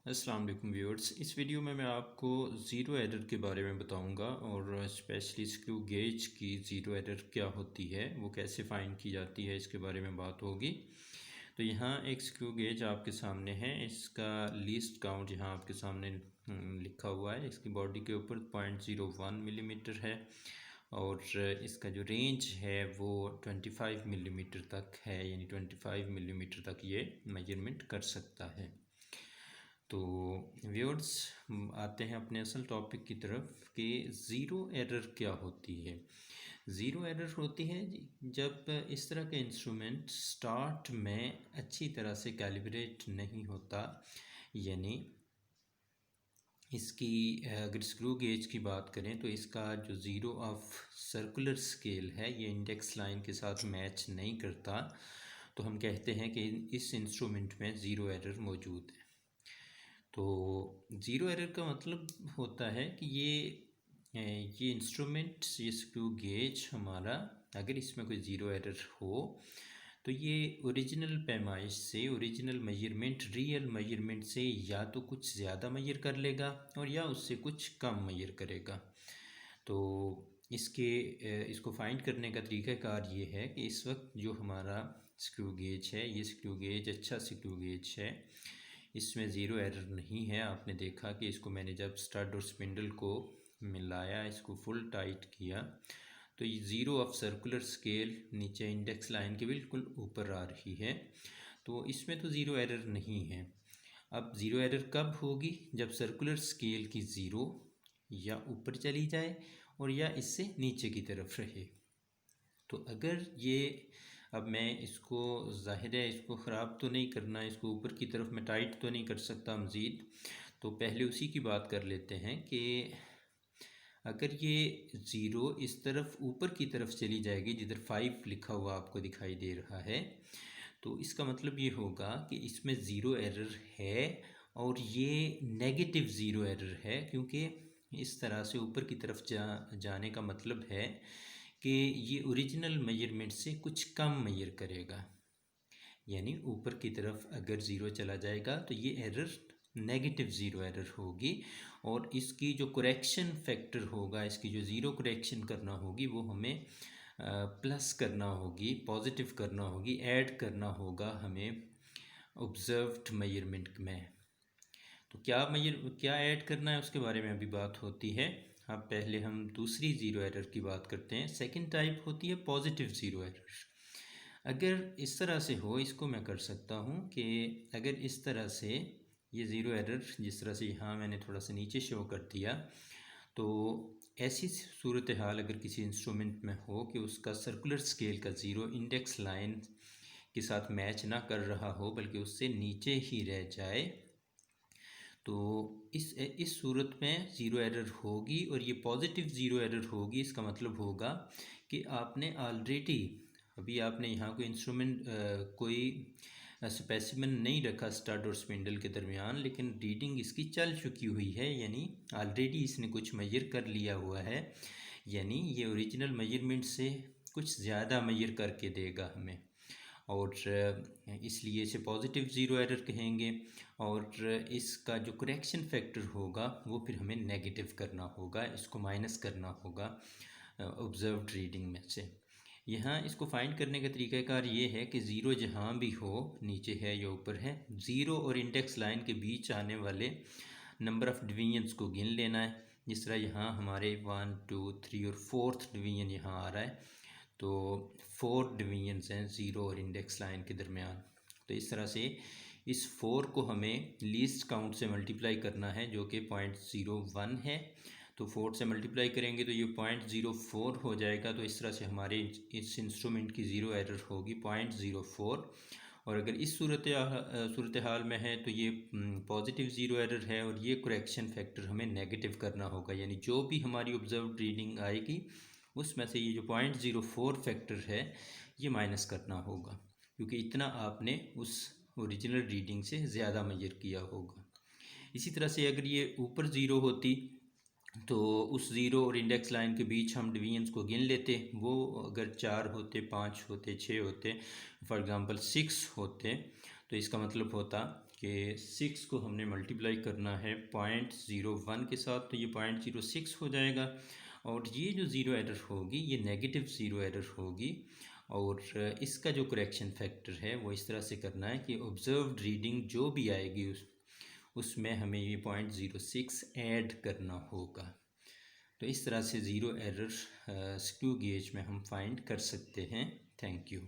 अस्सलाम वालेकुम व्यूअर्स। इस वीडियो में मैं आपको ज़ीरो एरर के बारे में बताऊंगा और स्पेशली स्क्रू गेज की ज़ीरो एरर क्या होती है, वो कैसे फाइंड की जाती है, इसके बारे में बात होगी। तो यहाँ एक स्क्रू गेज आपके सामने है। इसका लीस्ट काउंट यहाँ आपके सामने लिखा हुआ है। इसकी बॉडी के ऊपर 0.01 मिलीमीटर है और इसका जो रेंज है वो 25 मिलीमीटर तक है, यानी 25 मिलीमीटर तक ये मेजरमेंट कर सकता है। तो व्यूअर्स, आते हैं अपने असल टॉपिक की तरफ कि ज़ीरो एरर क्या होती है। ज़ीरो एरर होती है जब इस तरह का इंस्ट्रूमेंट स्टार्ट में अच्छी तरह से कैलिब्रेट नहीं होता, यानी इसकी अगर स्क्रू गेज की बात करें तो इसका जो ज़ीरो ऑफ सर्कुलर स्केल है ये इंडेक्स लाइन के साथ मैच नहीं करता, तो हम कहते हैं कि इस इंस्ट्रूमेंट में ज़ीरो एरर मौजूद है। तो ज़ीरो एरर का मतलब होता है कि ये इंस्ट्रूमेंट, ये स्क्रू गेज हमारा, अगर इसमें कोई ज़ीरो एरर हो तो ये ओरिजिनल पैमाइश से, ओरिजिनल मेजरमेंट, रियल मेजरमेंट से या तो कुछ ज़्यादा मेजर कर लेगा और या उससे कुछ कम मेजर करेगा। तो इसको फाइंड करने का तरीक़ाकार ये है कि इस वक्त जो हमारा स्क्रू गेज है, ये स्क्रू गेज अच्छा स्क्रू गेज है, इसमें ज़ीरो एरर नहीं है। आपने देखा कि इसको मैंने जब स्टड और स्पिंडल को मिलाया, इसको फुल टाइट किया, तो ये ज़ीरो ऑफ सर्कुलर स्केल नीचे इंडेक्स लाइन के बिल्कुल ऊपर आ रही है, तो इसमें तो ज़ीरो एरर नहीं है। अब ज़ीरो एरर कब होगी? जब सर्कुलर स्केल की ज़ीरो या ऊपर चली जाए और या इससे नीचे की तरफ रहे। तो अगर ये, अब मैं इसको, ज़ाहिर है इसको ख़राब तो नहीं करना, इसको ऊपर की तरफ मैं टाइट तो नहीं कर सकता मज़ीद, तो पहले उसी की बात कर लेते हैं कि अगर ये ज़ीरो इस तरफ ऊपर की तरफ चली जाएगी, जिधर 5 लिखा हुआ आपको दिखाई दे रहा है, तो इसका मतलब ये होगा कि इसमें ज़ीरो एरर है और ये नेगेटिव ज़ीरो एरर है, क्योंकि इस तरह से ऊपर की तरफ जाने का मतलब है कि ये ओरिजिनल मेजरमेंट से कुछ कम मेजर करेगा। यानी ऊपर की तरफ अगर ज़ीरो चला जाएगा तो ये एरर नेगेटिव ज़ीरो एरर होगी और इसकी जो करेक्शन फैक्टर होगा, इसकी जो ज़ीरो करेक्शन करना होगी, वो हमें प्लस करना होगी, पॉजिटिव करना होगी, ऐड करना होगा हमें ऑब्ज़र्व्ड मेजरमेंट में। तो क्या ऐड करना है उसके बारे में अभी बात होती है। अब पहले हम दूसरी ज़ीरो एरर की बात करते हैं। सेकंड टाइप होती है पॉजिटिव ज़ीरो एरर। अगर इस तरह से हो, इसको मैं कर सकता हूँ कि अगर इस तरह से ये ज़ीरो एरर, जिस तरह से यहाँ मैंने थोड़ा सा नीचे शो कर दिया, तो ऐसी सूरत हाल अगर किसी इंस्ट्रूमेंट में हो कि उसका सर्कुलर स्केल का ज़ीरो इंडेक्स लाइन के साथ मैच ना कर रहा हो, बल्कि उससे नीचे ही रह जाए, तो इस सूरत में ज़ीरो एरर होगी और ये पॉजिटिव ज़ीरो एरर होगी। इसका मतलब होगा कि आपने ऑलरेडी, अभी आपने यहाँ कोई इंस्ट्रूमेंट, कोई स्पेसिमेन नहीं रखा स्टड और स्पिंडल के दरमियान, लेकिन रीडिंग इसकी चल चुकी हुई है, यानी ऑलरेडी इसने कुछ मेजर कर लिया हुआ है, यानी ये ओरिजिनल मेजरमेंट से कुछ ज़्यादा मेजर करके देगा हमें, और इसलिए इसे पॉजिटिव ज़ीरो एरर कहेंगे। और इसका जो करेक्शन फैक्टर होगा वो फिर हमें नेगेटिव करना होगा, इसको माइनस करना होगा ऑब्ज़र्व्ड रीडिंग में से। यहाँ इसको फाइंड करने का तरीक़ाकार ये है कि ज़ीरो जहाँ भी हो, नीचे है या ऊपर है, ज़ीरो और इंडेक्स लाइन के बीच आने वाले नंबर ऑफ़ डिवीजन्स को गिन लेना है। जिस तरह यहाँ हमारे 1, 2, 3 और 4th डिवीजन यहाँ आ रहा है, तो 4 डिवीजन्स हैं ज़ीरो और इंडेक्स लाइन के दरमियान। तो इस तरह से इस 4 को हमें लीस्ट काउंट से मल्टीप्लाई करना है, जो कि 0.01 है। तो 4 से मल्टीप्लाई करेंगे तो ये 0.04 हो जाएगा। तो इस तरह से हमारे इस इंस्ट्रूमेंट की ज़ीरो एरर होगी 0.04। और अगर इस सूरत हाल में है तो ये पॉजिटिव ज़ीरो एरर है और ये करेक्शन फैक्टर हमें नेगेटिव करना होगा, यानी जो भी हमारी ऑब्ज़र्व्ड रीडिंग आएगी उसमें से ये जो 0.04 फैक्टर है ये माइनस करना होगा, क्योंकि इतना आपने उस ओरिजिनल रीडिंग से ज़्यादा मेजर किया होगा। इसी तरह से अगर ये ऊपर ज़ीरो होती तो उस ज़ीरो और इंडेक्स लाइन के बीच हम डिवीजन्स को गिन लेते। वो अगर 4 होते, 5 होते, 6 होते, फॉर एग्ज़ाम्पल 6 होते, तो इसका मतलब होता कि 6 को हमने मल्टीप्लाई करना है 0.01 के साथ, तो ये 0.06 हो जाएगा। और ये जो ज़ीरो एरर होगी ये नेगेटिव ज़ीरो एरर होगी। और इसका जो करेक्शन फैक्टर है वो इस तरह से करना है कि ऑब्ज़र्व्ड रीडिंग जो भी आएगी उसमें हमें ये 0.06 ऐड करना होगा। तो इस तरह से ज़ीरो एरर स्क्रू गेज में हम फाइंड कर सकते हैं। Thank you.